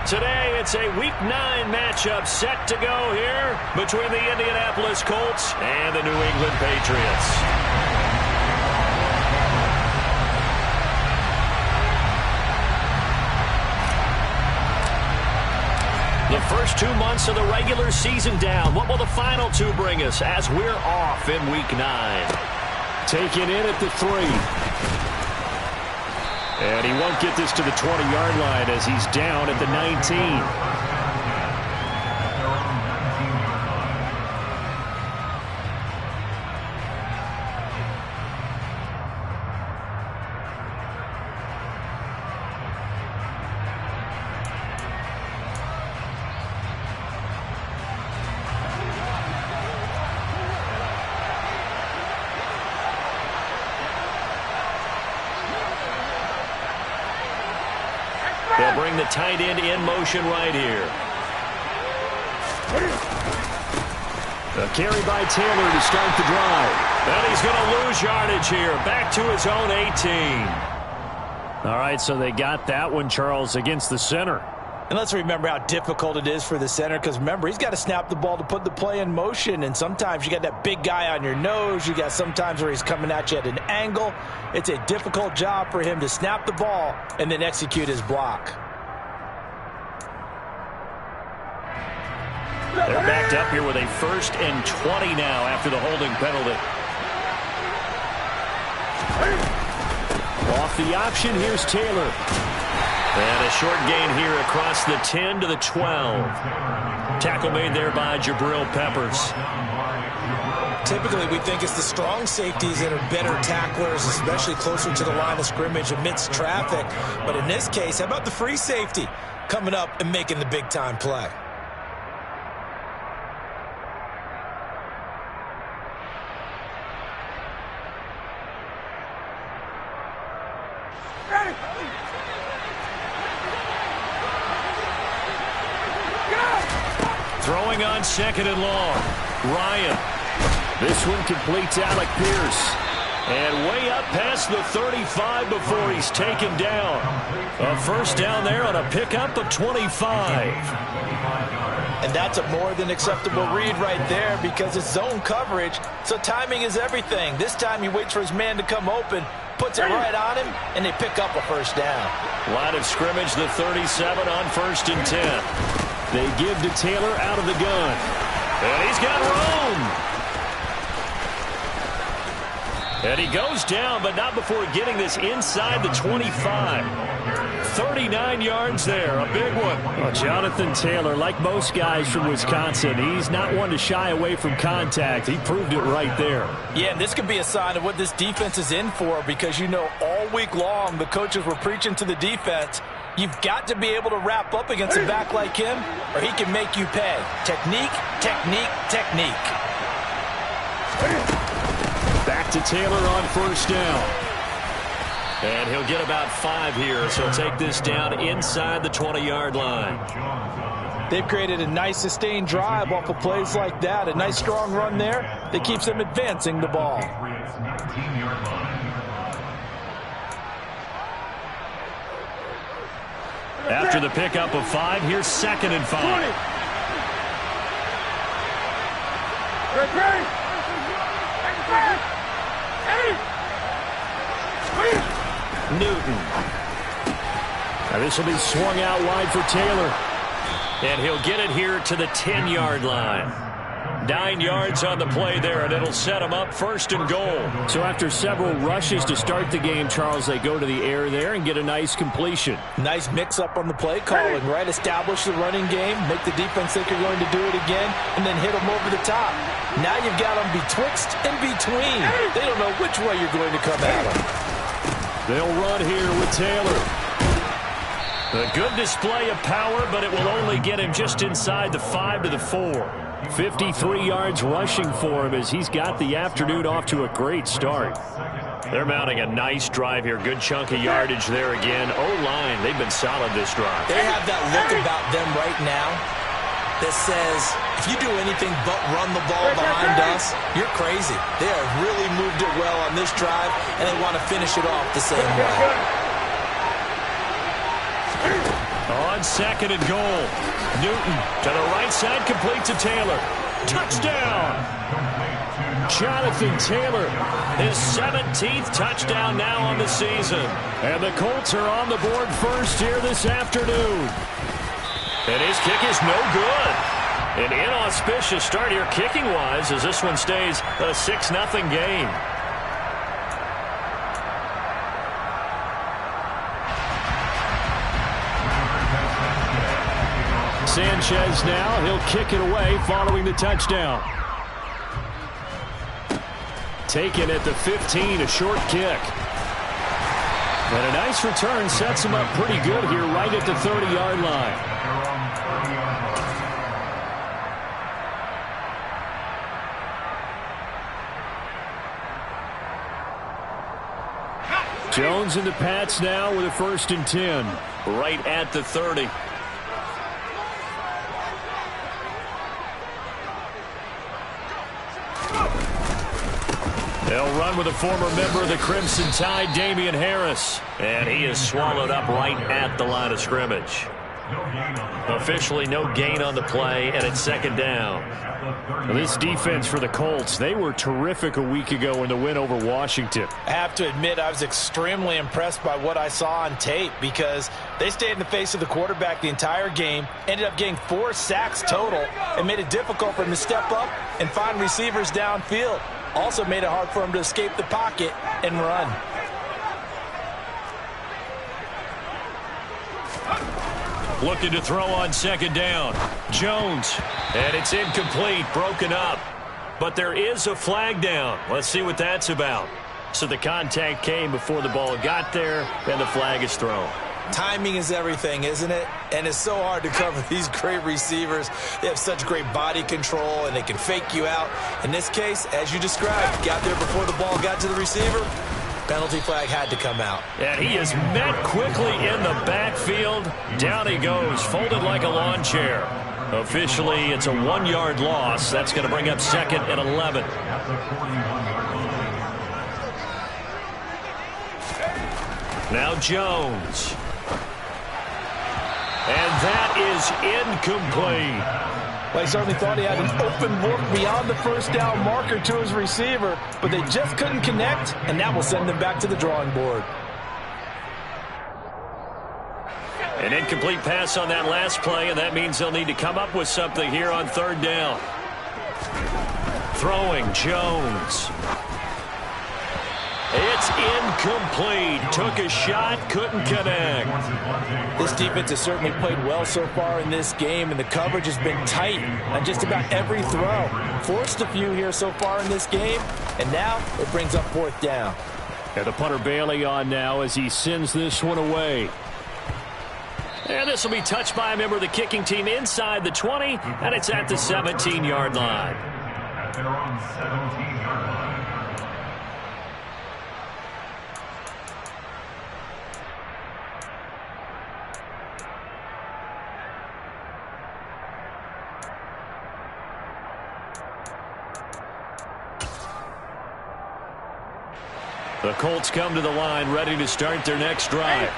Today, it's a Week 9 matchup set to go here between the Indianapolis Colts and the New England Patriots. The first 2 months of the regular season down. What will the final 2 bring us as we're off in Week 9? Taken in at the 3. And he won't get this to the 20-yard line as he's down at the 19. They'll bring the tight end in motion right here. A carry by Taylor to start the drive. And he's going to lose yardage here. Back to his own 18. All right, so they got that one, Charles, against the center. And let's remember how difficult it is for the center, because remember, he's got to snap the ball to put the play in motion, and sometimes you got that big guy on your nose. You got sometimes where he's coming at you at an angle. It's a difficult job for him to snap the ball and then execute his block. They're backed up here with a 1st and 20 now after the holding penalty. Off the option, here's Taylor. And a short gain here across the 10 to the 12. Tackle made there by Jabril Peppers. Typically, we think it's the strong safeties that are better tacklers, especially closer to the line of scrimmage amidst traffic. But in this case, how about the free safety coming up and making the big-time play? Throwing on 2nd and long. Ryan. This one completes Alec Pierce. And way up past the 35 before he's taken down. A first down there on a pickup of 25. And that's a more than acceptable read right there because it's zone coverage, so timing is everything. This time he waits for his man to come open, puts it right on him, and they pick up a first down. Line of scrimmage, the 37 on 1st and 10. They give to Taylor out of the gun. And he's got room. And he goes down, but not before getting this inside the 25. 39 yards there, a big one. Well, Jonathan Taylor, like most guys from Wisconsin, he's not one to shy away from contact. He proved it right there. Yeah, and this could be a sign of what this defense is in for, because you know all week long the coaches were preaching to the defense, you've got to be able to wrap up against a back like him, or he can make you pay. Technique, technique, technique. Back to Taylor on 1st down. And he'll get about 5 here, so take this down inside the 20-yard line. They've created a nice sustained drive off of plays like that. A nice strong run there that keeps them advancing the ball. After the pickup of 5, here's 2nd and 5. Newton. Now this will be swung out wide for Taylor. And he'll get it here to the 10-yard line. 9 yards on the play there, and it'll set him up 1st and goal. So after several rushes to start the game, Charles, they go to the air there and get a nice completion. Nice mix-up on the play calling, right? Establish the running game, make the defense think you're going to do it again, and then hit them over the top. Now you've got them betwixt and between. They don't know which way you're going to come at them. They'll run here with Taylor. A good display of power, but it will only get him just inside the 5 to the 4. 53 yards rushing for him as he's got the afternoon off to a great start. They're mounting a nice drive here. Good chunk of yardage there again. O-line, they've been solid this drive. They have that look about them right now that says, if you do anything but run the ball behind us, you're crazy. They have really moved it well on this drive, and they want to finish it off the same way. On second and goal. Newton to the right side, complete to Taylor. Touchdown! Jonathan Taylor, his 17th touchdown now on the season. And the Colts are on the board first here this afternoon. And his kick is no good. An inauspicious start here kicking-wise as this one stays a 6-0 game. Sanchez now, he'll kick it away following the touchdown. Taken at the 15, a short kick. And a nice return sets him up pretty good here right at the 30-yard line. Jones and the Pats now with a 1st and 10. Right at the 30. They'll run with a former member of the Crimson Tide, Damian Harris. And he is swallowed up right at the line of scrimmage. Officially no gain on the play, and it's 2nd down. This defense for the Colts, they were terrific a week ago in the win over Washington. I have to admit, I was extremely impressed by what I saw on tape because they stayed in the face of the quarterback the entire game, ended up getting 4 sacks total, and made it difficult for him to step up and find receivers downfield. Also made it hard for him to escape the pocket and run. Looking to throw on 2nd down. Jones. And it's incomplete, broken up. But there is a flag down. Let's see what that's about. So the contact came before the ball got there, and the flag is thrown. Timing is everything, isn't it? And it's so hard to cover these great receivers. They have such great body control, and they can fake you out. In this case, as you described, got there before the ball got to the receiver. Penalty flag had to come out. And he is met quickly in the backfield. Down he goes, folded like a lawn chair. Officially, it's a 1-yard loss. That's going to bring up 2nd and 11. Now Jones. And that is incomplete. Well, he certainly thought he had an open look beyond the 1st down marker to his receiver, but they just couldn't connect, and that will send them back to the drawing board. An incomplete pass on that last play, and that means they'll need to come up with something here on 3rd down. Throwing Jones. It's incomplete. Took a shot, couldn't connect. This defense has certainly played well so far in this game, and the coverage has been tight on just about every throw. Forced a few here so far in this game, and now it brings up 4th down. And the punter Bailey on now as he sends this one away. And this will be touched by a member of the kicking team inside the 20, and it's at the 17-yard line. They're on 17-yard line. The Colts come to the line ready to start their next drive.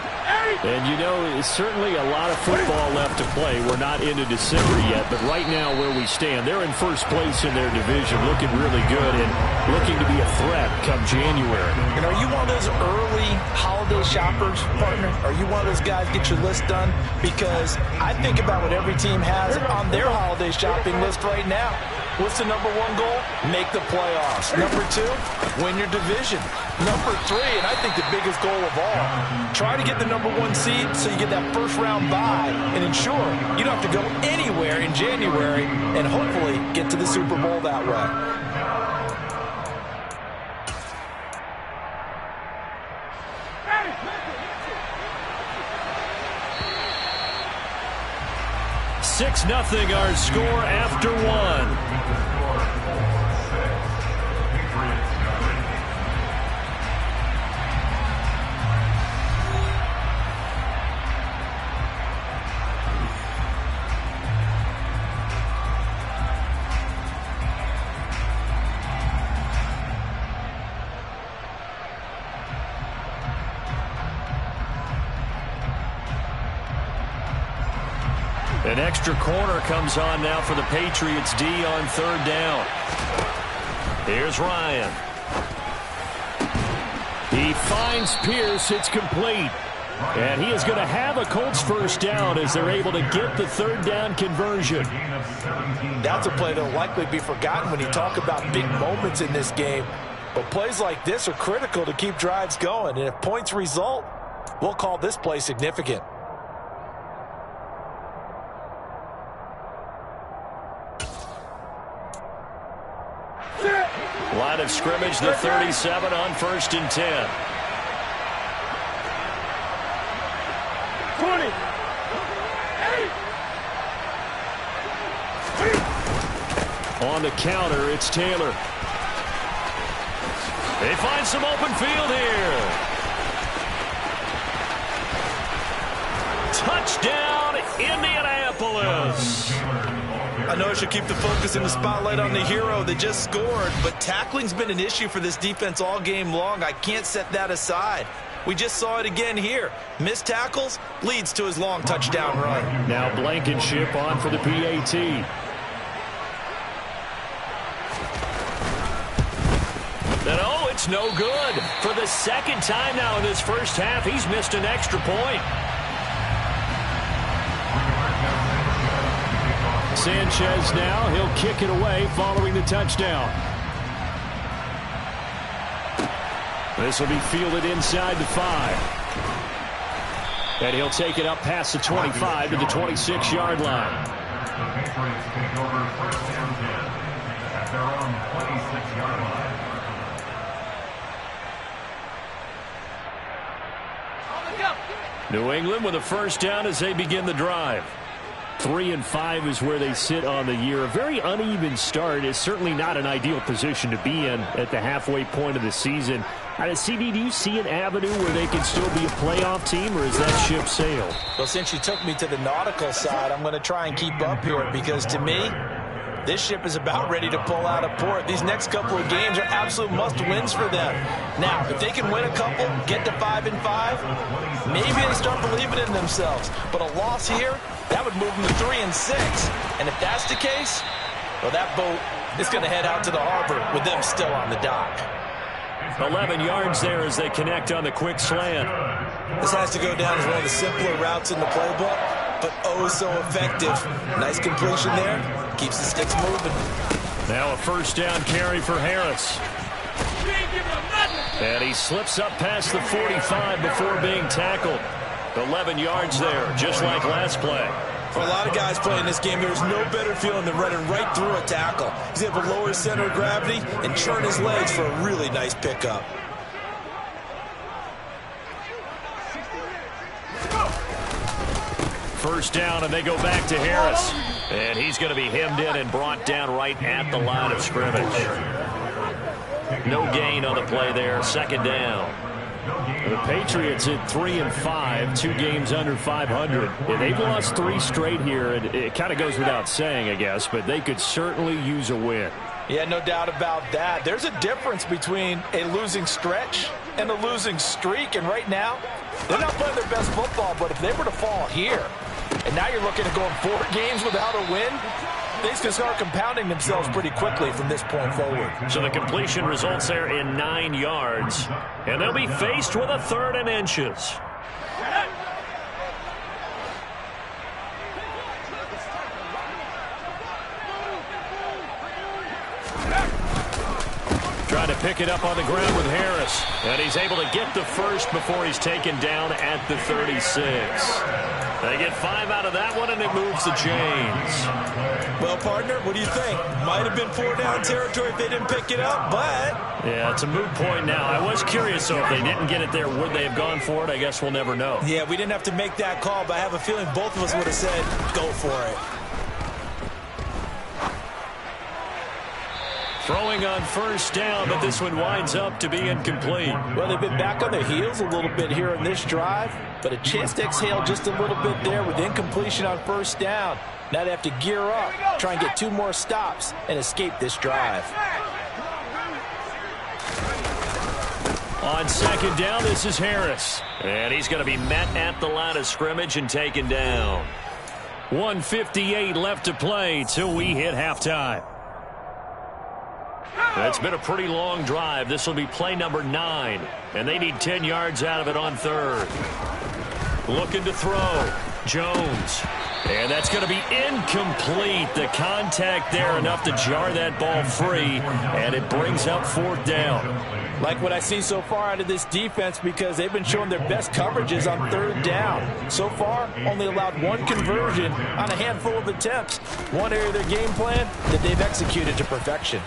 And, you know, it's certainly a lot of football left to play. We're not into December yet, but right now where we stand, they're in 1st place in their division, looking really good and looking to be a threat come January. And are you one of those early holiday shoppers, partner? Are you one of those guys get your list done? Because I think about what every team has on their holiday shopping list right now. What's the #1 goal? Make the playoffs. #2, win your division. #3, and I think the biggest goal of all, try to get the #1 seed so you get that 1st-round bye and ensure you don't have to go anywhere in January and hopefully get to the Super Bowl that way. Six 6-0 our score after 1. An extra corner comes on now for the Patriots D on third down. Here's Ryan. He finds Pierce. It's complete. And he is going to have a Colts first down as they're able to get the third down conversion. That's a play that will likely be forgotten when you talk about big moments in this game. But plays like this are critical to keep drives going. And if points result, we'll call this play significant. Line of scrimmage, the 37 on 1st and 10. 20. On the counter, it's Taylor. They find some open field here. Touchdown, Indianapolis. I know I should keep the focus and the spotlight on the hero that just scored, but tackling's been an issue for this defense all game long. I can't set that aside. We just saw it again here. Missed tackles leads to his long touchdown run. Now Blankenship on for the PAT. And oh, it's no good. For the second time now in this first half, he's missed an extra point. Sanchez now, he'll kick it away following the touchdown. This will be fielded inside the 5. And he'll take it up past the 25 to the 26-yard line. The Patriots take over 1st and 10 at their own 26-yard line. New England with a first down as they begin the drive. 3-5 is where they sit on the year. A very uneven start is certainly not an ideal position to be in at the halfway point of the season. CD, do you see an avenue where they can still be a playoff team, or is that ship sailed? Well, since you took me to the nautical side, I'm going to try and keep up here because to me, this ship is about ready to pull out of port. These next couple of games are absolute must-wins for them. Now, if they can win a couple, get to 5-5, maybe they start believing in themselves. But a loss here, that would move them to 3-6. And if that's the case, well, that boat is going to head out to the harbor with them still on the dock. 11 yards there as they connect on the quick slant. This has to go down as one of the simpler routes in the playbook, but oh so effective. Nice completion there. Keeps the sticks moving. Now a first down carry for Harris. And he slips up past the 45 before being tackled. 11 yards there, just like last play. For a lot of guys playing this game, there's no better feeling than running right through a tackle. He's able to lower his center of gravity and churn his legs for a really nice pickup. First down, and they go back to Harris. And he's going to be hemmed in and brought down right at the line of scrimmage. No gain on the play there, second down. The Patriots at 3-5, 2 games under 500. And they've lost 3 straight here, and it kind of goes without saying, I guess, but they could certainly use a win. Yeah, no doubt about that. There's a difference between a losing stretch and a losing streak, and right now, they're not playing their best football, but if they were to fall here, and now you're looking at going 4 games without a win, things can start compounding themselves pretty quickly from this point forward. So the completion results there in 9 yards, and they'll be faced with a 3rd and inches. Trying to pick it up on the ground with Harris, and he's able to get the first before he's taken down at the 36. They get 5 out of that one, and it moves the chains. Well, partner, what do you think? Might have been 4-down territory if they didn't pick it up, but... Yeah, it's a moot point now. I was curious, so if they didn't get it there, would they have gone for it? I guess we'll never know. Yeah, we didn't have to make that call, but I have a feeling both of us would have said, go for it. Throwing on first down, but this one winds up to be incomplete. Well, they've been back on their heels a little bit here in this drive, but a chance to exhale just a little bit there with incompletion on first down. Now they have to gear up, try and get 2 more stops, and escape this drive. On second down, this is Harris. And he's going to be met at the line of scrimmage and taken down. 1:58 left to play till we hit halftime. It's been a pretty long drive. This will be play number 9, and they need 10 yards out of it on third. Looking to throw. Jones. And that's going to be incomplete. The contact there enough to jar that ball free, and it brings up 4th down. Like what I see so far out of this defense, because they've been showing their best coverages on 3rd down. So far, only allowed 1 conversion on a handful of attempts. One area of their game plan that they've executed to perfection.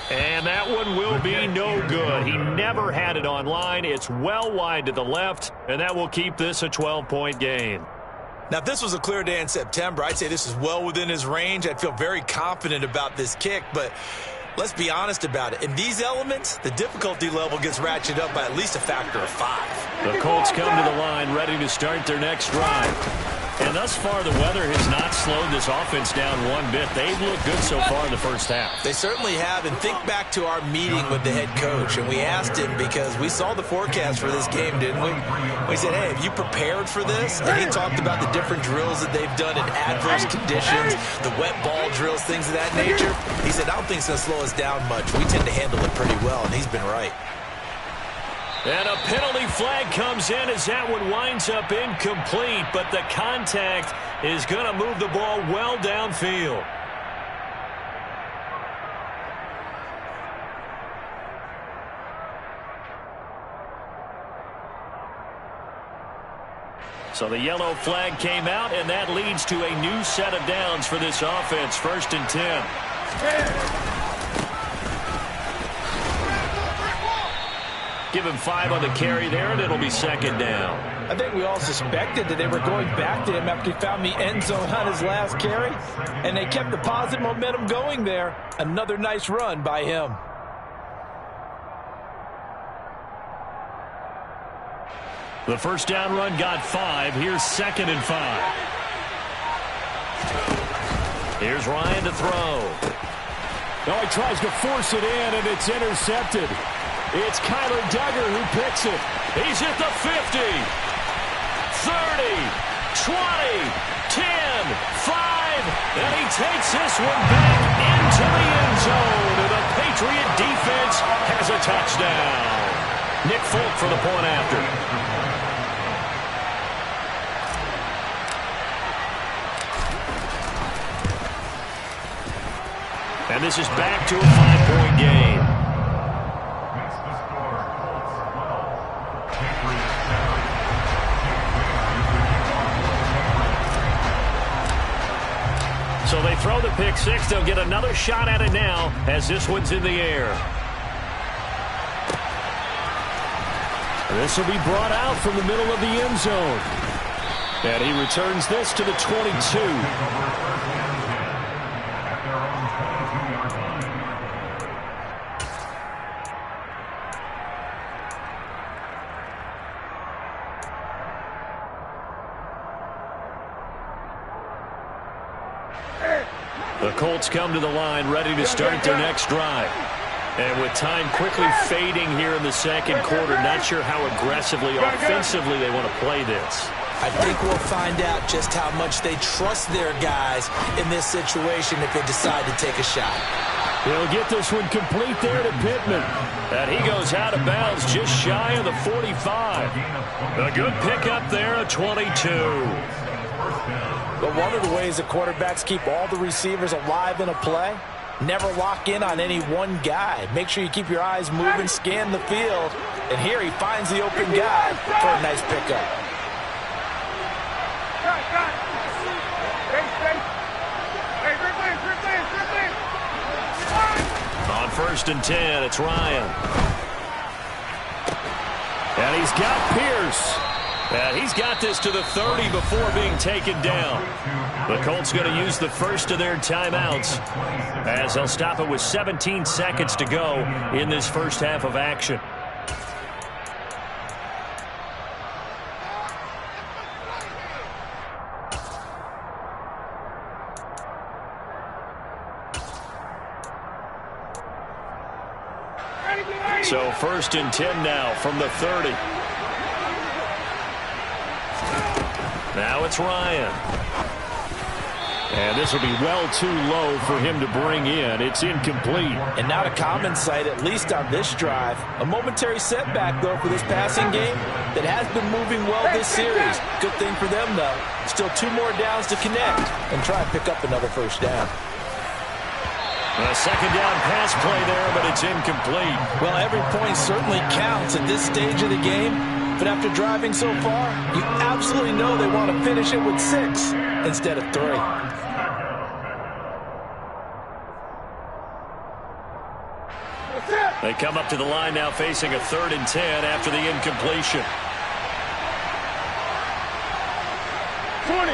And that one will be no good. He never had it on line. It's well wide to the left, and that will keep this a 12-point game. Now, if this was a clear day in September, I'd say this is well within his range. I'd feel very confident about this kick, but let's be honest about it. In these elements, the difficulty level gets ratcheted up by at least a factor of 5. The Colts come to the line ready to start their next drive. And thus far, the weather has not slowed this offense down one bit. They've looked good so far in the first half. They certainly have. And think back to our meeting with the head coach. And we asked him, because we saw the forecast for this game, didn't we? We said, hey, have you prepared for this? And he talked about the different drills that they've done in adverse conditions, the wet ball drills, things of that nature. He said, I don't think it's going to slow us down much. We tend to handle it pretty well, and he's been right. And a penalty flag comes in as that one winds up incomplete, but the contact is going to move the ball well downfield. So the yellow flag came out, and that leads to a new set of downs for this offense. 1st and 10. Give him 5 on the carry there, and it'll be 2nd down. I think we all suspected that they were going back to him after he found the end zone on his last carry, and they kept the positive momentum going there. Another nice run by him. The 1st down run got 5. Here's 2nd and 5. Here's Ryan to throw. Oh, he tries to force it in, and it's intercepted. It's Kyler Duggar who picks it. He's at the 50, 30, 20, 10, 5, and he takes this one back into the end zone. And the Patriot defense has a touchdown. Nick Folk for the point after. And this is back to a 5-point game. So they throw the pick 6. They'll get another shot at it now as this one's in the air. This will be brought out from the middle of the end zone. And he returns this to the 22. The Colts come to the line ready to start their next drive. And with time quickly fading here in the 2nd quarter, not sure how aggressively, offensively they want to play this. I think we'll find out just how much they trust their guys in this situation if they decide to take a shot. He'll get this one complete there to Pittman. And he goes out of bounds just shy of the 45. A good pickup there, a 22. But one of the ways the quarterbacks keep all the receivers alive in a play, never lock in on any one guy. Make sure you keep your eyes moving, scan the field. And here he finds the open guy for a nice pickup. On 1st and 10, it's Ryan. And he's got Pierce. And he's got this to the 30 before being taken down. The Colts going to use the first of their timeouts as they'll stop it with 17 seconds to go in this first half of action. So 1st and 10 now from the 30. Now it's Ryan. And this will be well too low for him to bring in. It's incomplete. And not a common sight, at least on this drive. A momentary setback, though, for this passing game that has been moving well this series. Good thing for them, though. Still 2 more downs to connect and try and pick up another first down. A second down pass play there, but it's incomplete. Well, every point certainly counts at this stage of the game. But after driving so far, you absolutely know they want to finish it with 6 instead of 3. They come up to the line now facing a 3rd and 10 after the incompletion. 20.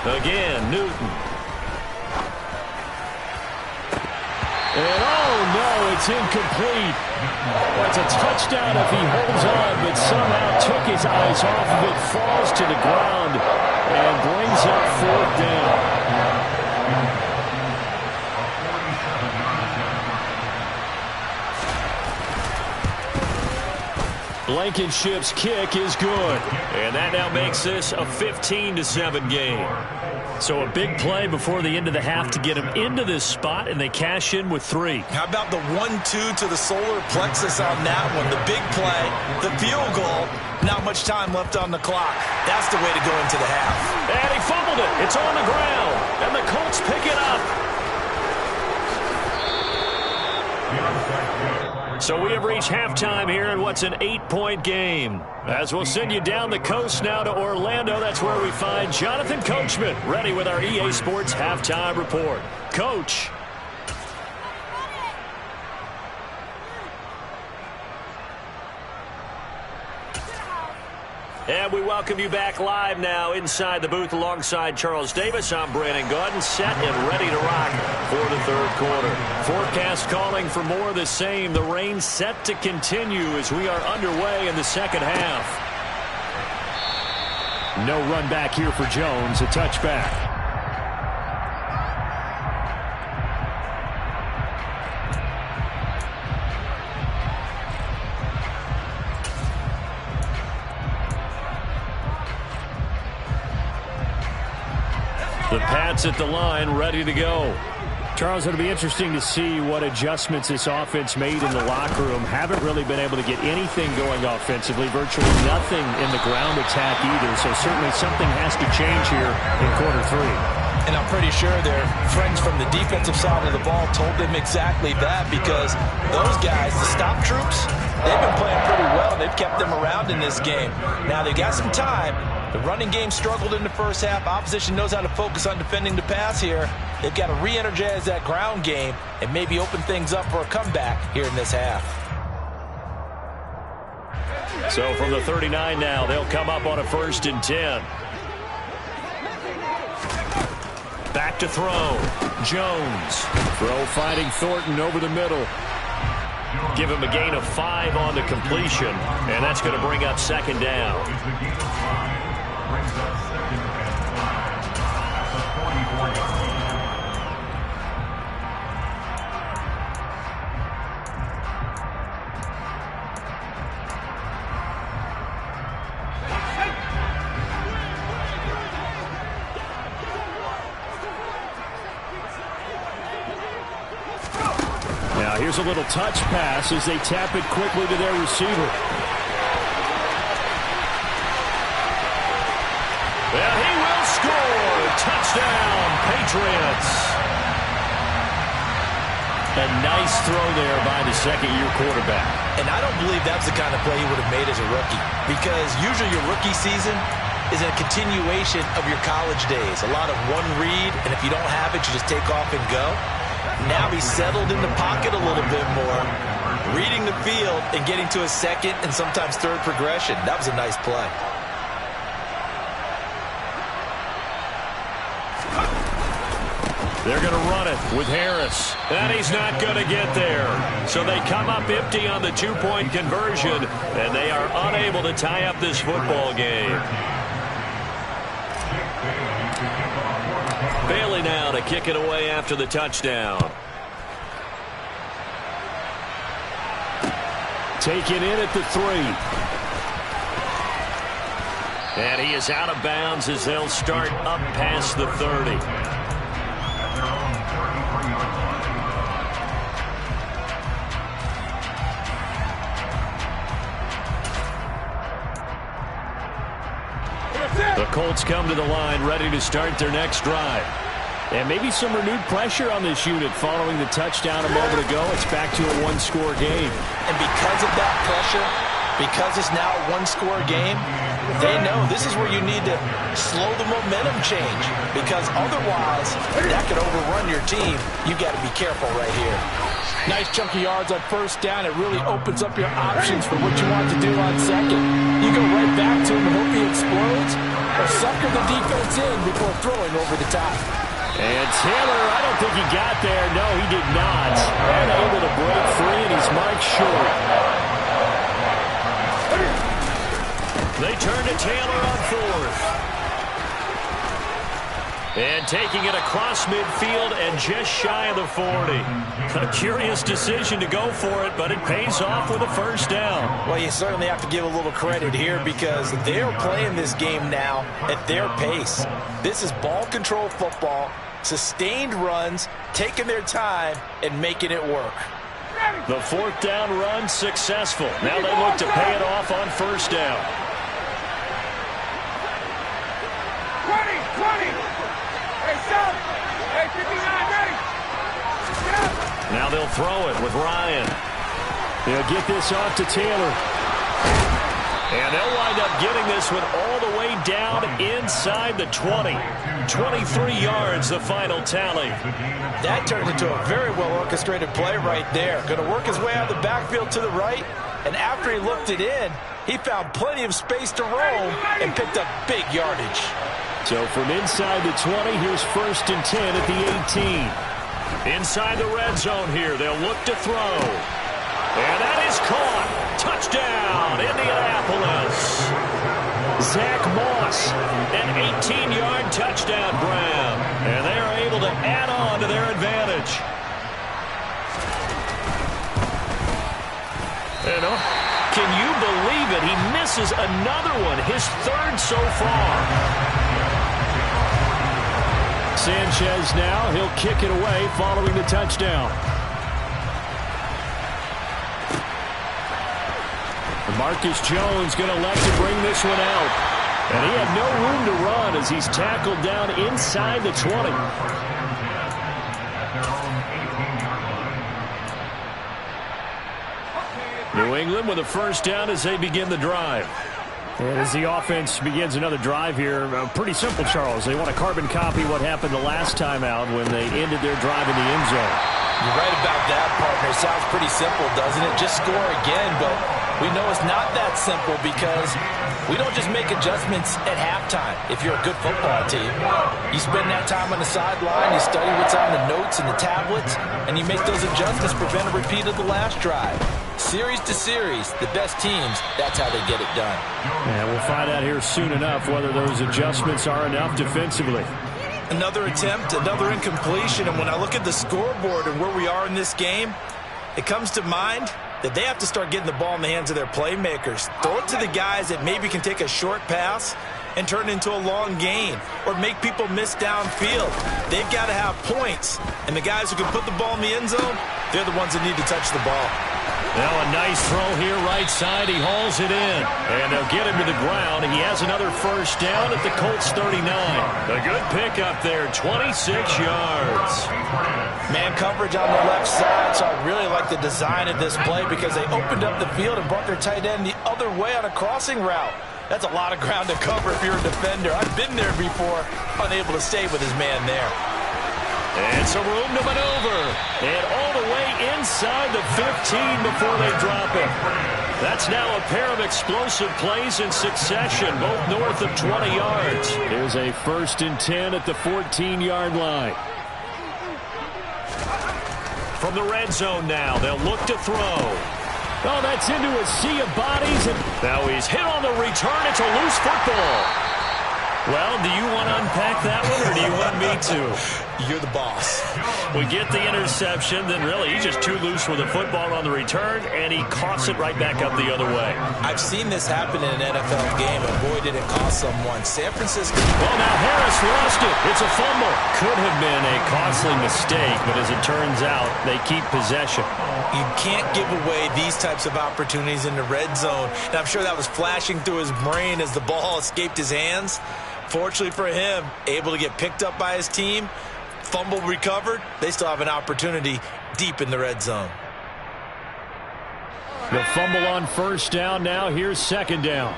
Again, Newton. And oh no, it's incomplete. Well, it's a touchdown if he holds on, but somehow took his eyes off of it, falls to the ground, and brings up 4th down. Blankenship's kick is good. And that now makes this a 15-7 game. So a big play before the end of the half to get him into this spot, and they cash in with 3. How about the 1-2 to the solar plexus on that one? The big play, the field goal, not much time left on the clock. That's the way to go into the half. And he fumbled it. It's on the ground, and the Colts pick it up. So we have reached halftime here in what's an 8-point game. As we'll send you down the coast now to Orlando, that's where we find Jonathan Coachman ready with our EA Sports Halftime Report. Coach. And we welcome you back live now inside the booth alongside Charles Davis. I'm Brandon Gaudin, set and ready to rock for the 3rd quarter. Forecast calling for more of the same. The rain set to continue as we are underway in the second half. No run back here for Jones, a touchback. The Pats at the line, ready to go. Charles, it'll be interesting to see what adjustments this offense made in the locker room. Haven't really been able to get anything going offensively, virtually nothing in the ground attack either. So certainly something has to change here in quarter 3. And I'm pretty sure their friends from the defensive side of the ball told them exactly that, because those guys, the stop troops, they've been playing pretty well. They've kept them around in this game. Now they've got some time. The running game struggled in the first half. Opposition knows how to focus on defending the pass here. They've got to re-energize that ground game and maybe open things up for a comeback here in this half. So from the 39 now, they'll come up on a 1st and 10. Back to throw. Jones. Throw fighting Thornton over the middle. Give him a gain of 5 on the completion, and that's going to bring up 2nd down. Here's a little touch pass as they tap it quickly to their receiver. And he will score. Touchdown, Patriots. A nice throw there by the 2nd-year quarterback. And I don't believe that's the kind of play he would have made as a rookie, because usually your rookie season is a continuation of your college days. A lot of one read, and if you don't have it, you just take off and go. Now he's settled in the pocket a little bit more, reading the field and getting to a 2nd and sometimes 3rd progression. That was a nice play. They're going to run it with Harris. And he's not going to get there. So they come up empty on the 2-point conversion, and they are unable to tie up this football game. Bailey now to kick it away after the touchdown. Taken in at the 3. And he is out of bounds as they'll start up past the 30. The Colts come to the line ready to start their next drive. And maybe some renewed pressure on this unit following the touchdown a moment ago. It's back to a one-score game. And because of that pressure, because it's now a one-score game, they know this is where you need to slow the momentum change. Because otherwise, that could overrun your team. You've got to be careful right here. Nice chunky yards on first down. It really opens up your options for what you want to do on second. You go right back to him and hope he explodes, or sucker the defense in before throwing over the top. And Taylor, I don't think he got there. No, he did not. Unable to break free, and he's marked short. They turn to Taylor on fourth. And taking it across midfield and just shy of the 40. A curious decision to go for it, but it pays off with a first down. Well, you certainly have to give a little credit here because they're playing this game now at their pace. This is ball control football, sustained runs, taking their time, and making it work. The fourth down run successful. Now they look to pay it off on first down. 20. Now they'll throw it with Ryan. They'll get this off to Taylor. And they'll wind up getting this one all the way down inside the 20. 23 yards, the final tally. That turned into a very well-orchestrated play right there. Going to work his way out of the backfield to the right, and after he looked it in, he found plenty of space to roam and picked up big yardage. So from inside the 20, here's 1st and 10 at the 18. Inside the red zone here, they'll look to throw. And that is caught. Touchdown, Indianapolis. Zach Moss, an 18-yard touchdown grab. And they are able to add on to their advantage. And can you believe it? He misses another one, his third so far. Sanchez now, he'll kick it away following the touchdown. Marcus Jones going to elect to bring this one out. And he had no room to run as he's tackled down inside the 20. New England with a first down as they begin the drive. And as the offense begins another drive here, pretty simple, Charles. They want to carbon copy what happened the last time out when they ended their drive in the end zone. You're right about that, partner. It sounds pretty simple, doesn't it? Just score again, but we know it's not that simple because we don't just make adjustments at halftime if you're a good football team. You spend that time on the sideline, you study what's on the notes and the tablets, and you make those adjustments to prevent a repeat of the last drive. Series to series, the best teams, that's how they get it done. And we'll find out here soon enough whether those adjustments are enough defensively. Another attempt, another incompletion, and when I look at the scoreboard and where we are in this game, it comes to mind that they have to start getting the ball in the hands of their playmakers. Throw it to the guys that maybe can take a short pass and turn it into a long gain or make people miss downfield. They've got to have points, and the guys who can put the ball in the end zone, they're the ones that need to touch the ball. Now a nice throw here right side. He hauls it in. And they'll get him to the ground. He has another first down at the Colts 39. A good pickup there, 26 yards. Man coverage on the left side, so I really like the design of this play because they opened up the field and brought their tight end the other way on a crossing route. That's a lot of ground to cover if you're a defender. I've been there before, unable to stay with his man there. And some room to maneuver. And all the way inside the 15 before they drop it. That's now a pair of explosive plays in succession, both north of 20 yards. Here's a 1st and 10 at the 14-yard line. From the red zone now, they'll look to throw. Oh, that's into a sea of bodies. And now he's hit on the return. It's a loose football. Well, do you want to unpack that one, or do you want me to? You're the boss. We get the interception, then really he's just too loose with the football on the return, and he coughs it right back up the other way. I've seen this happen in an NFL game, and boy, did it cost someone. San Francisco. Well, now Harris lost it. It's a fumble. Could have been a costly mistake, but as it turns out, they keep possession. You can't give away these types of opportunities in the red zone. And I'm sure that was flashing through his brain as the ball escaped his hands. Fortunately for him, able to get picked up by his team, fumble recovered. They still have an opportunity deep in the red zone. The fumble on first down now. Here's second down.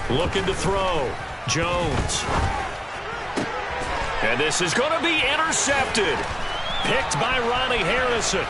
Looking to throw. Jones. And this is going to be intercepted. Picked by Ronnie Harrison.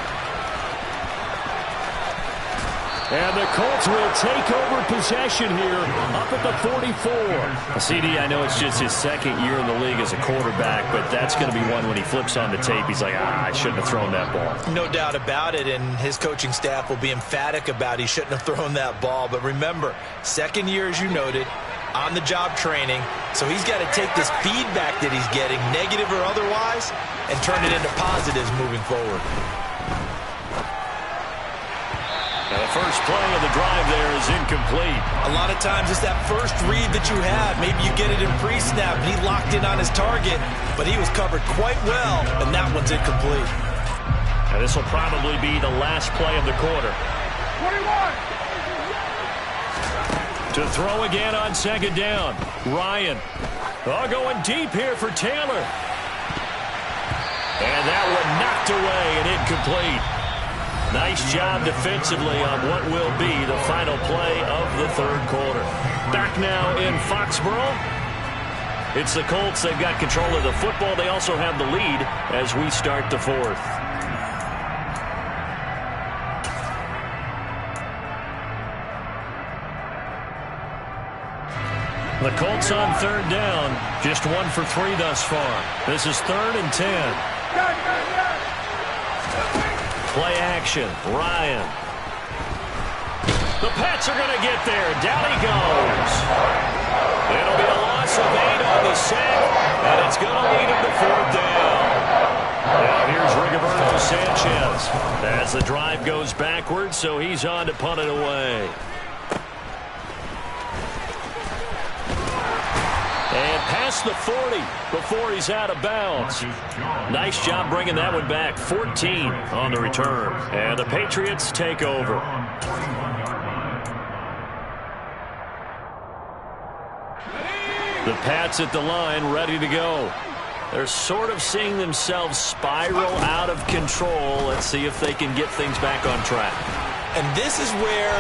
And the Colts will take over possession here up at the 44. CD, I know it's just his second year in the league as a quarterback, but that's going to be one when he flips on the tape. He's like, I shouldn't have thrown that ball. No doubt about it, and his coaching staff will be emphatic about he shouldn't have thrown that ball. But remember, second year, as you noted, on-the-job training, so he's got to take this feedback that he's getting, negative or otherwise, and turn it into positives moving forward. Now the first play of the drive there is incomplete. A lot of times it's that first read that you have. Maybe you get it in pre-snap, and he locked in on his target, but he was covered quite well, and that one's incomplete. And this will probably be the last play of the quarter. 21! To throw again on second down. Ryan. Oh, going deep here for Taylor. And that one knocked away and incomplete. Nice job defensively on what will be the final play of the third quarter. Back now in Foxborough. It's the Colts. They've got control of the football. They also have the lead as we start the fourth. The Colts on third down. Just 1 for 3 thus far. This is 3rd and 10. Play action. Ryan. The Pats are going to get there. Down he goes. It'll be a loss of 8 on the sack, and it's going to lead him to 4th down. Now here's Rigoberto Sanchez. As the drive goes backwards, so he's on to punt it away. And past the 40 before he's out of bounds. Nice job bringing that one back. 14 on the return. And the Patriots take over. The Pats at the line, ready to go. They're sort of seeing themselves spiral out of control. Let's see if they can get things back on track. And this is where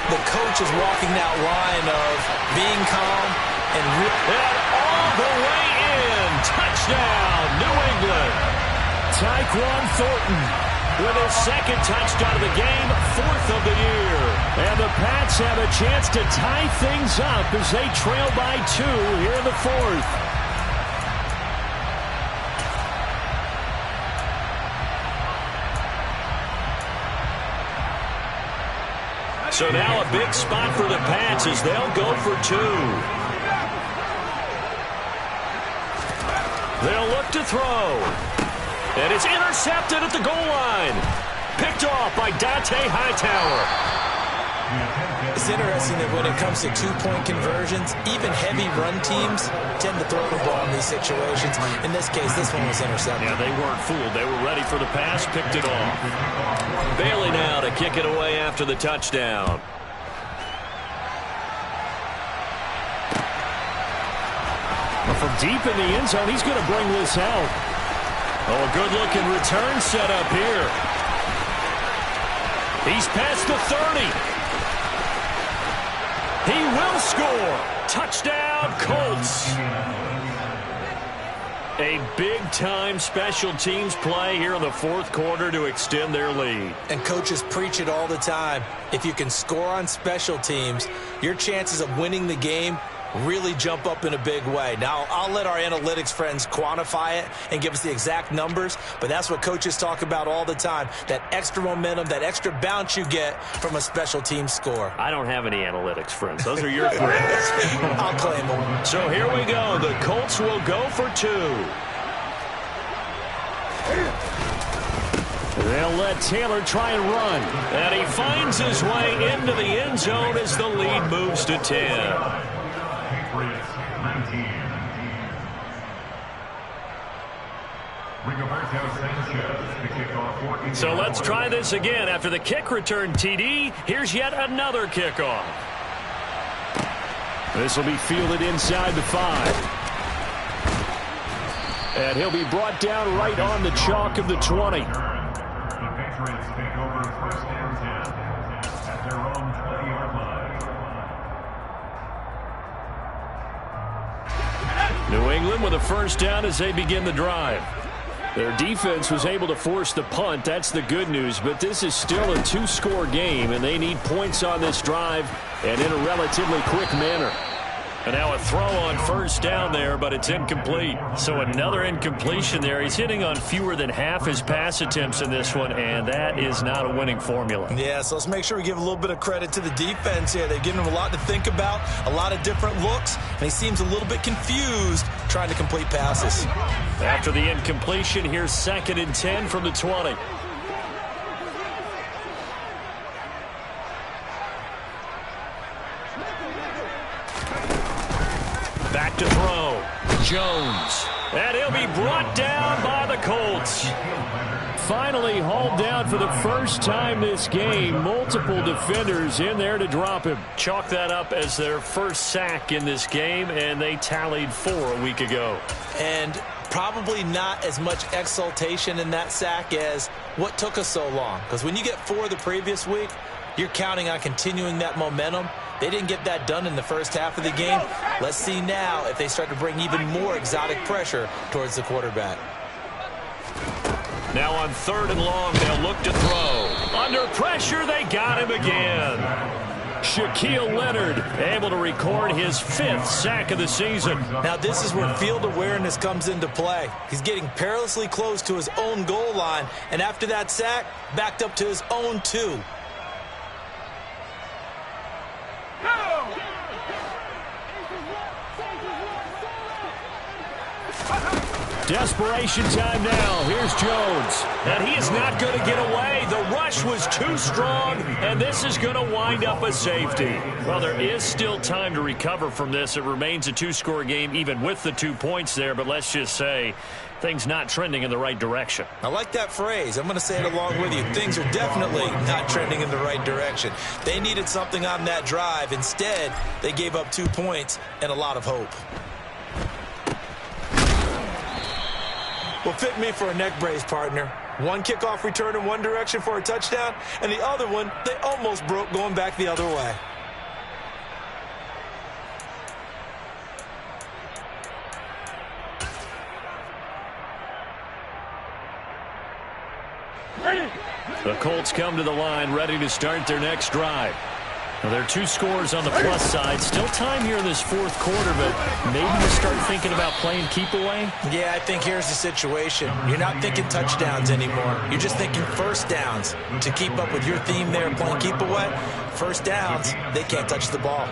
the coach is walking that line of being calm and all the way in. Touchdown, New England. Tyquan Thornton with his second touchdown of the game, 4th of the year. And the Pats have a chance to tie things up as they trail by 2 here in the 4th. So now a big spot for the Pats as they'll go for 2. They'll look to throw. And it's intercepted at the goal line. Picked off by Dante Hightower. It's interesting that when it comes to two-point conversions, even heavy run teams tend to throw the ball in these situations. In this case, this one was intercepted. Yeah, they weren't fooled. They were ready for the pass, picked it off. Bailey now to kick it away after the touchdown. From deep in the end zone, he's going to bring this out. Oh, a good-looking return set up here. He's past the 30. He will score. Touchdown, Colts. A big-time special teams play here in the 4th quarter to extend their lead. And coaches preach it all the time. If you can score on special teams, your chances of winning the game really jump up in a big way. Now, I'll let our analytics friends quantify it and give us the exact numbers, but that's what coaches talk about all the time, that extra momentum, that extra bounce you get from a special team score. I don't have any analytics friends. Those are your friends. I'll claim them. So here we go. The Colts will go for 2. They'll let Taylor try and run. And he finds his way into the end zone as the lead moves to 10. Patriots 19. Rigoberto Sanchez, the kickoff for So let's try this again. After the kick return TD, here's yet another kickoff. This will be fielded inside the 5. And he'll be brought down right on the chalk of the 20. The Patriots take over 1st and 10 at their own 20-yard line. New England with a first down as they begin the drive. Their defense was able to force the punt. That's the good news. But this is still a 2-score game, and they need points on this drive and in a relatively quick manner. And now a throw on first down there, but it's incomplete. So another incompletion there. He's hitting on fewer than half his pass attempts in this one, and that is not a winning formula. Yeah, so let's make sure we give a little bit of credit to the defense here. They've given him a lot to think about, a lot of different looks, and he seems a little bit confused trying to complete passes. After the incompletion, here's 2nd and 10 from the 20. Back to throw. Jones. And he'll be brought down by the Colts. Finally hauled down for the first time this game. Multiple defenders in there to drop him. Chalk that up as their first sack in this game, and they tallied 4 a week ago. And probably not as much exultation in that sack as what took us so long. Because when you get 4 the previous week, you're counting on continuing that momentum. They didn't get that done in the first half of the game. Let's see now if they start to bring even more exotic pressure towards the quarterback. Now on 3rd and long, they'll look to throw. Under pressure, they got him again. Shaquille Leonard able to record his 5th sack of the season. Now this is where field awareness comes into play. He's getting perilously close to his own goal line, and after that sack, backed up to his own 2. Desperation time now. Here's Jones. And he is not going to get away. The rush was too strong, and this is going to wind up a safety. Well, there is still time to recover from this. It remains a 2-score game, even with the 2 points there, but let's just say things not trending in the right direction. I like that phrase. I'm going to say it along with you. Things are definitely not trending in the right direction. They needed something on that drive. Instead, they gave up 2 points and a lot of hope. Well, fit me for a neck brace, partner. One kickoff return in one direction for a touchdown, and the other one, they almost broke going back the other way. The Colts come to the line ready to start their next drive. Well, there are 2 scores on the plus side. Still time here in this 4th quarter, but maybe you start thinking about playing keep away? Yeah, I think here's the situation. You're not thinking touchdowns anymore. You're just thinking first downs. To keep up with your theme there, playing keep away, first downs, they can't touch the ball.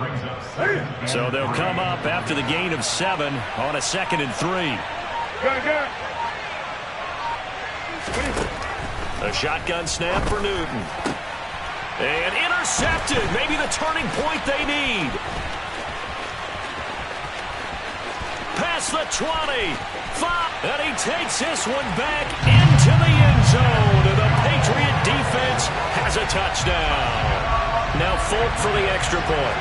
So they'll come up after the gain of 7 on a 2nd and 3. A shotgun snap for Newton. And intercepted. Maybe the turning point they need. Past the 20. 5. And he takes this one back into the end zone. And the Patriot defense has a touchdown. Now Folk for the extra point.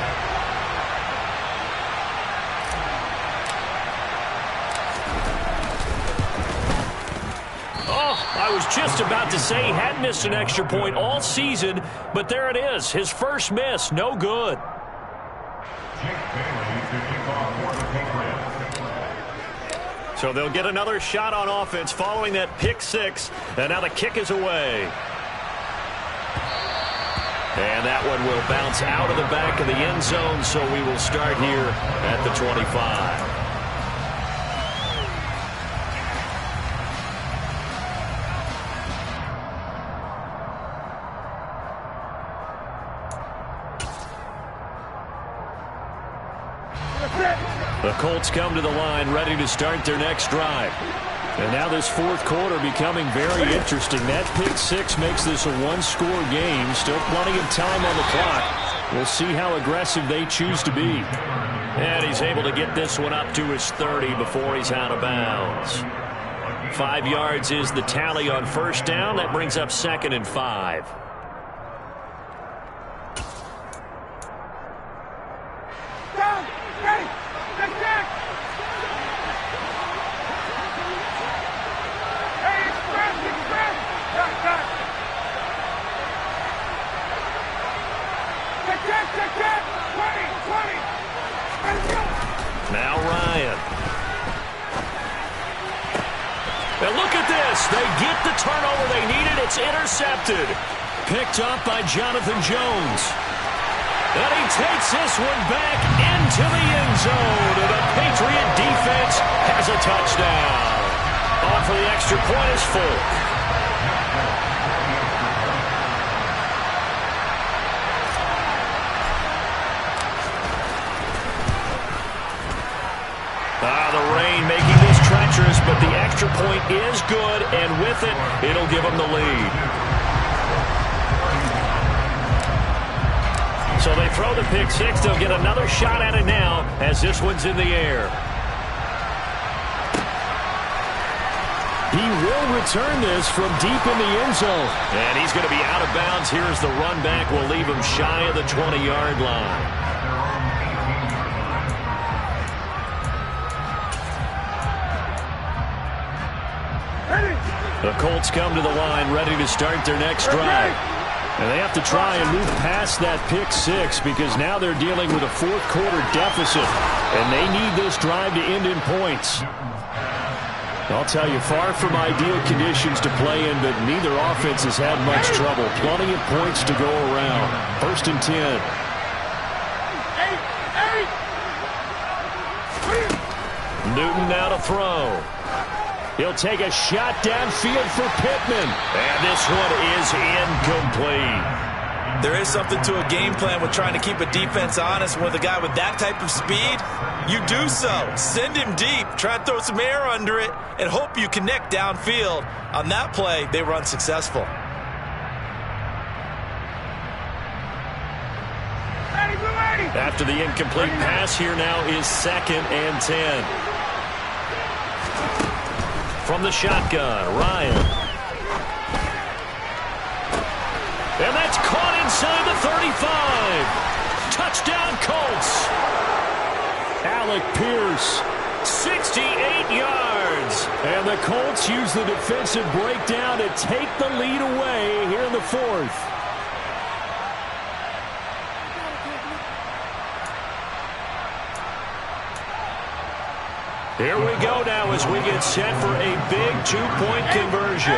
I was just about to say he hadn't missed an extra point all season, but there it is. His first miss, no good. So they'll get another shot on offense following that pick 6, and now the kick is away. And And that one will bounce out of the back of the end zone, so we will start here at the 25. The Colts come to the line ready to start their next drive. And now this fourth quarter becoming very interesting. That pick six makes this a one-score game. Still plenty of time on the clock. We'll see how aggressive they choose to be. And he's able to get this one up to his 30 before he's out of bounds. 5 yards is the tally on first down. That brings up 2nd and 5. Now Ryan. And look at this. They get the turnover they needed. It's intercepted. Picked up by Jonathan Jones. And he takes this one back into the end zone. And the Patriot defense has a touchdown. On for the extra point is Folk. The rain making this treacherous, but the extra point is good, and with it, it'll give them the lead. So they throw the pick six. They'll get another shot at it now as this one's in the air. He will return this from deep in the end zone. And he's going to be out of bounds. Here's the run back. We'll leave him shy of the 20-yard line. The Colts come to the line ready to start their next drive. And they have to try and move past that pick six because now they're dealing with a fourth quarter deficit. And they need this drive to end in points. I'll tell you, far from ideal conditions to play in, but neither offense has had much trouble. Plenty of points to go around. 1st and 10. Newton now to throw. He'll take a shot downfield for Pittman. And this one is incomplete. There is something to a game plan with trying to keep a defense honest. With a guy with that type of speed, you do so. Send him deep. Try to throw some air under it and hope you connect downfield. On that play, they run successful. After the incomplete pass, here now is 2nd and 10. From the shotgun, Ryan. And that's caught inside the 35. Touchdown, Colts. Alec Pierce, 68 yards. And the Colts use the defensive breakdown to take the lead away here in the fourth. Here we go now as we get set for a big two-point conversion.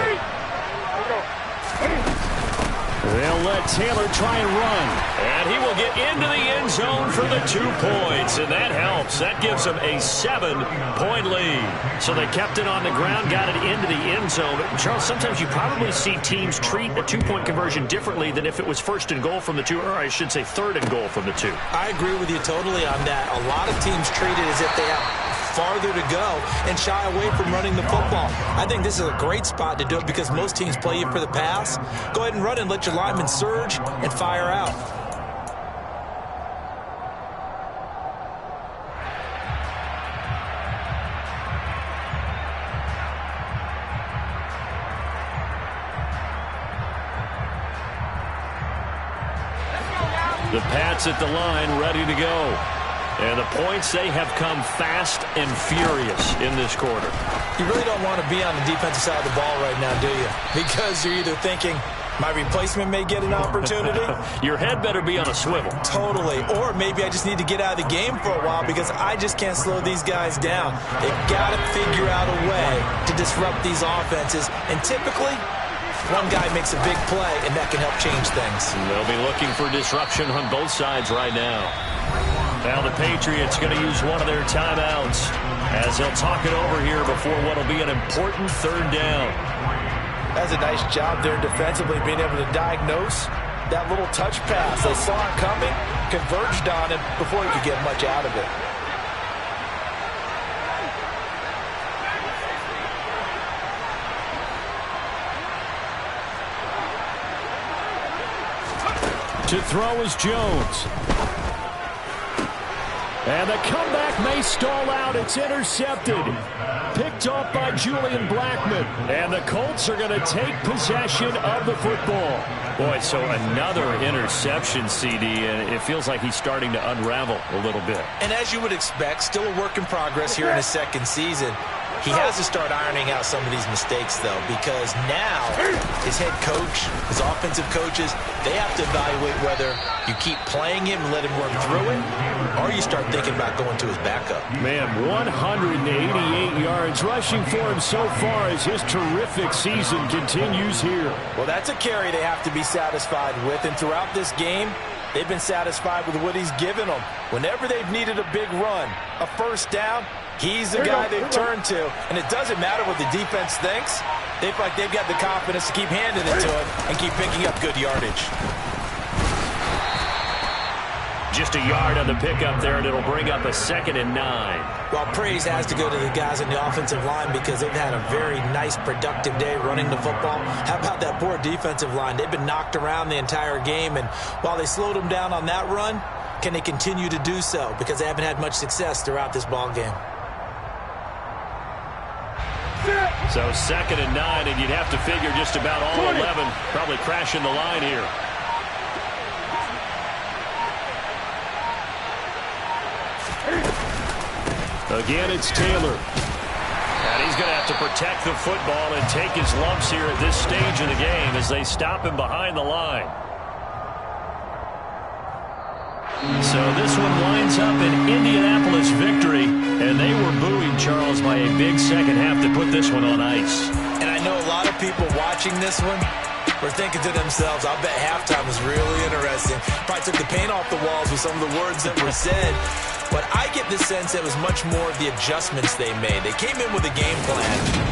They'll let Taylor try and run. And he will get into the end zone for the 2 points. And that helps. That gives them a 7-point lead. So they kept it on the ground, got it into the end zone. Charles, sometimes you probably see teams treat a two-point conversion differently than if it was 1st and goal from the 2, or I should say 3rd and goal from the 2. I agree with you totally on that. A lot of teams treat it as if they have farther to go and shy away from running the football. I think this is a great spot to do it because most teams play you for the pass. Go ahead and run and let your linemen surge and fire out. The Pats at the line ready to go. And the points, they have come fast and furious in this quarter. You really don't want to be on the defensive side of the ball right now, do you? Because you're either thinking, my replacement may get an opportunity. Your head better be on a swivel. Totally. Or maybe I just need to get out of the game for a while because I just can't slow these guys down. They've got to figure out a way to disrupt these offenses. And typically, One guy makes a big play, and that can help change things. They'll be looking for disruption on both sides right now. Now the Patriots going to use one of their timeouts as they'll talk it over here before what will be an important third down. That's a nice job there defensively, being able to diagnose that little touch pass. They saw it coming, converged on him before he could get much out of it. To throw is Jones. And the comeback may stall out. It's intercepted. Picked off by Julian Blackmon. And the Colts are going to take possession of the football. Boy, so another interception, CD, and it feels like he's starting to unravel a little bit. And as you would expect, still a work in progress here in his second season. He has to start ironing out some of these mistakes, though, because now his head coach, his offensive coaches, they have to evaluate whether you keep playing him and let him work through it, or you start thinking about going to his backup. Man, 188 yards rushing for him so far as his terrific season continues here. Well, that's a carry they have to be satisfied with, and throughout this game, they've been satisfied with what he's given them. Whenever they've needed a big run, a first down, he's the guy they've turned to. And it doesn't matter what the defense thinks. They feel like they've got the confidence to keep handing it to him and keep picking up good yardage. Just a yard on the pickup there, and it'll bring up a 2nd and 9. Well, praise has to go to the guys on the offensive line because they've had a very nice, productive day running the football. How about that poor defensive line? They've been knocked around the entire game, and while they slowed them down on that run, can they continue to do so? Because they haven't had much success throughout this ball game. So 2nd and 9, and you'd have to figure just about all 11 probably crashing the line here. Again, it's Taylor. And he's going to have to protect the football and take his lumps here at this stage of the game as they stop him behind the line. So this one winds up an Indianapolis victory, and they were booing Charles by a big second half to put this one on ice. And I know a lot of people watching this one were thinking to themselves, I bet halftime was really interesting. Probably took the paint off the walls with some of the words that were said. But I get the sense it was much more of the adjustments they made. They came in with a game plan.